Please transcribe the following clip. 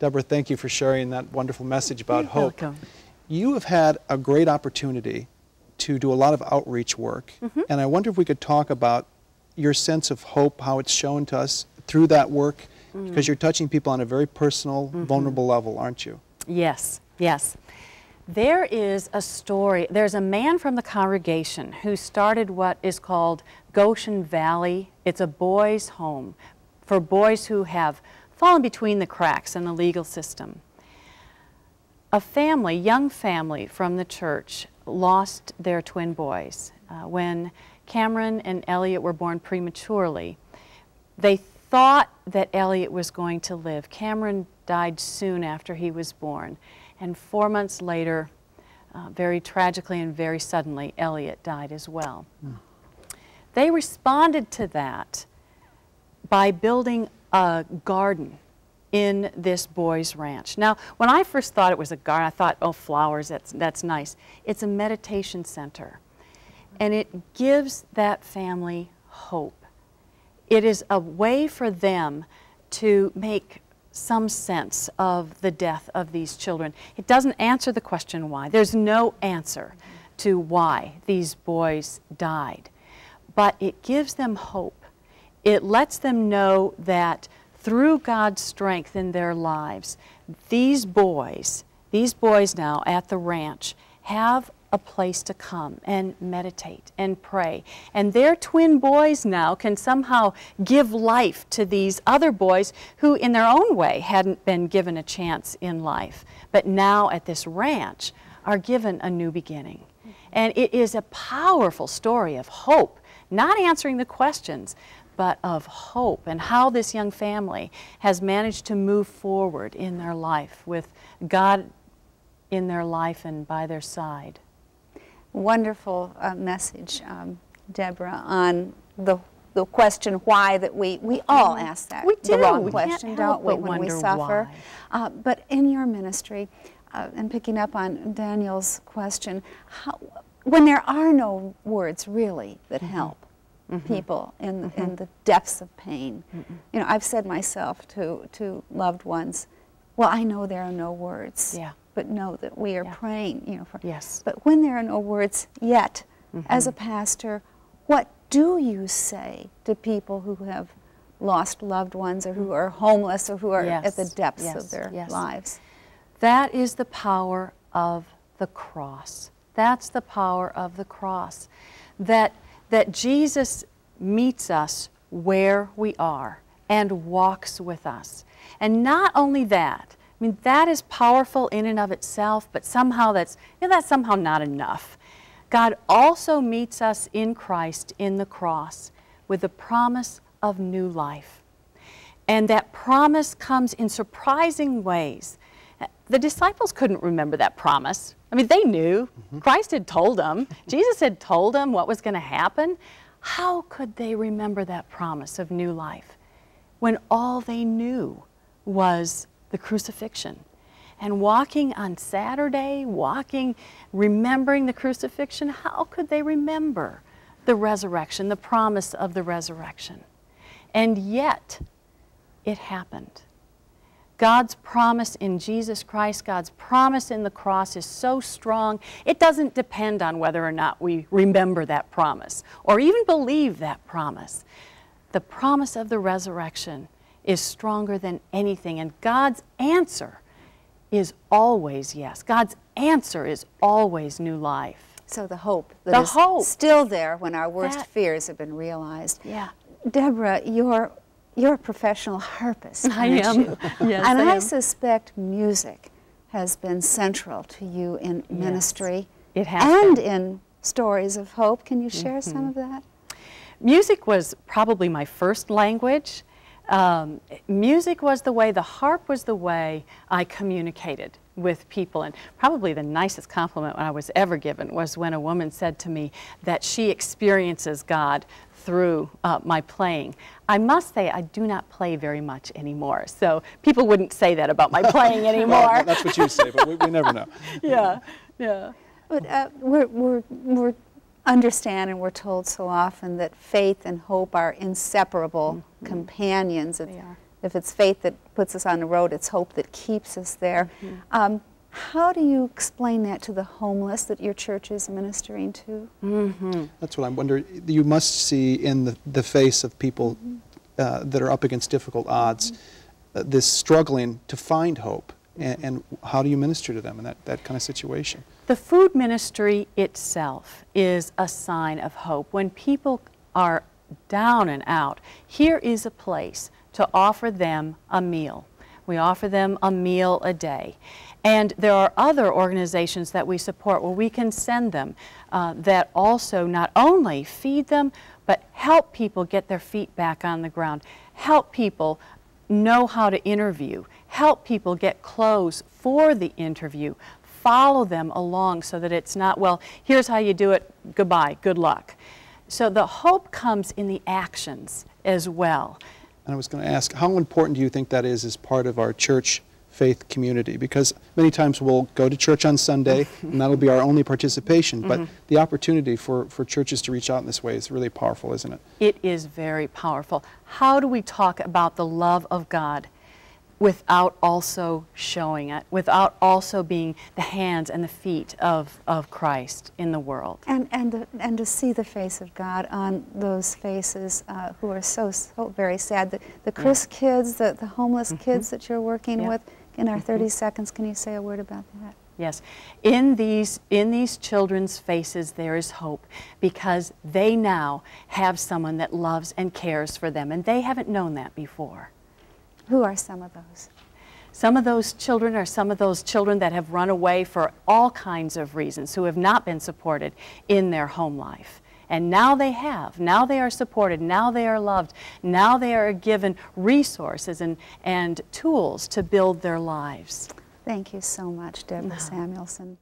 Deborah, thank you for sharing that wonderful message about hope. Welcome. You have had a great opportunity to do a lot of outreach work, and I wonder if we could talk about your sense of hope, how it's shown to us through that work, because you're touching people on a very personal, vulnerable level, aren't you? Yes, yes. There is a story. There's a man from the congregation who started what is called Goshen Valley. It's a boys' home for boys who have fallen between the cracks in the legal system. A family, young family from the church, lost their twin boys. When Cameron and Elliot were born prematurely, they thought that Elliot was going to live. Cameron died soon after he was born, and 4 months later, very tragically and very suddenly, Elliot died as well. They responded to that by building a garden in this boys' ranch. Now, when I first thought it was a garden, I thought, oh, flowers, that's nice. It's a meditation center, and it gives that family hope. It is a way for them to make some sense of the death of these children. It doesn't answer the question why. There's no answer to why these boys died, but it gives them hope. It lets them know that through God's strength in their lives, these boys now at the ranch have a place to come and meditate and pray. And their twin boys now can somehow give life to these other boys who in their own way hadn't been given a chance in life, but now at this ranch are given a new beginning. And it is a powerful story of hope, not answering the questions, but of hope, and how this young family has managed to move forward in their life with God in their life and by their side. Wonderful message, Deborah, on the question why that we all ask that. We do. The wrong We question, can't don't help we, but when we wonder suffer. why. But in your ministry, and picking up on Daniel's question, when there are no words really that help people in the depths of pain, you know, I've said myself to loved ones, well, I know there are no words. Yeah. But know that we are praying, you know, for. Yes. But when there are no words yet, as a pastor, what do you say to people who have lost loved ones, or who are homeless, or who are at the depths of their lives? That is the power of the cross. That's the power of the cross. That Jesus meets us where we are and walks with us. And not only that, I mean, that is powerful in and of itself, but somehow that's somehow not enough. God also meets us in Christ in the cross with the promise of new life. And that promise comes in surprising ways. The disciples couldn't remember that promise. I mean, they knew. Christ had told them. Jesus had told them what was going to happen. How could they remember that promise of new life when all they knew was the crucifixion? And walking on Saturday, remembering the crucifixion, how could they remember the resurrection, the promise of the resurrection? And yet, it happened. God's promise in Jesus Christ, God's promise in the cross is so strong, it doesn't depend on whether or not we remember that promise or even believe that promise. The promise of the resurrection is stronger than anything, and God's answer is always yes. God's answer is always new life. So the hope that is still there when our worst fears have been realized. Yeah. Deborah, you're a professional harpist, I am. You? Yes, and I I am. suspect music has been central to you in ministry. It has and been. in stories of hope. Can you share some of that? Music was probably my first language. Music was the way, the harp was the way I communicated with people. And probably the nicest compliment I was ever given was when a woman said to me that she experiences God through my playing. I must say I do not play very much anymore, so people wouldn't say that about my playing anymore. Well, that's what you say, but we never know. Yeah, yeah. But we're understand, and we're told so often, that faith and hope are inseparable companions. If it's faith that puts us on the road, it's hope that keeps us there. How do you explain that to the homeless that your church is ministering to? That's what I'm wondering. You must see in the face of people that are up against difficult odds, this struggling to find hope. And how do you minister to them in that kind of situation? The food ministry itself is a sign of hope. When people are down and out, here is a place to offer them a meal. We offer them a meal a day. And there are other organizations that we support where we can send them that also not only feed them, but help people get their feet back on the ground, help people know how to interview, help people get clothes for the interview, follow them along so that it's not, well, here's how you do it, goodbye, good luck. So the hope comes in the actions as well. And I was going to ask, how important do you think that is as part of our church faith community? Because many times we'll go to church on Sunday and that'll be our only participation, but the opportunity for churches to reach out in this way is really powerful, isn't it? It is very powerful. How do we talk about the love of God without also showing it, without also being the hands and the feet of Christ in the world? And to see the face of God on those faces who are so very sad. The Chris kids, the homeless kids that you're working with. In our 30 seconds, can you say a word about that? Yes. In these children's faces there is hope, because they now have someone that loves and cares for them, and they haven't known that before. Who are some of those? Some of those children are some of those children that have run away for all kinds of reasons, who have not been supported in their home life. And now they have. Now they are supported. Now they are loved. Now they are given resources and tools to build their lives. Thank you so much, Debra Samuelson.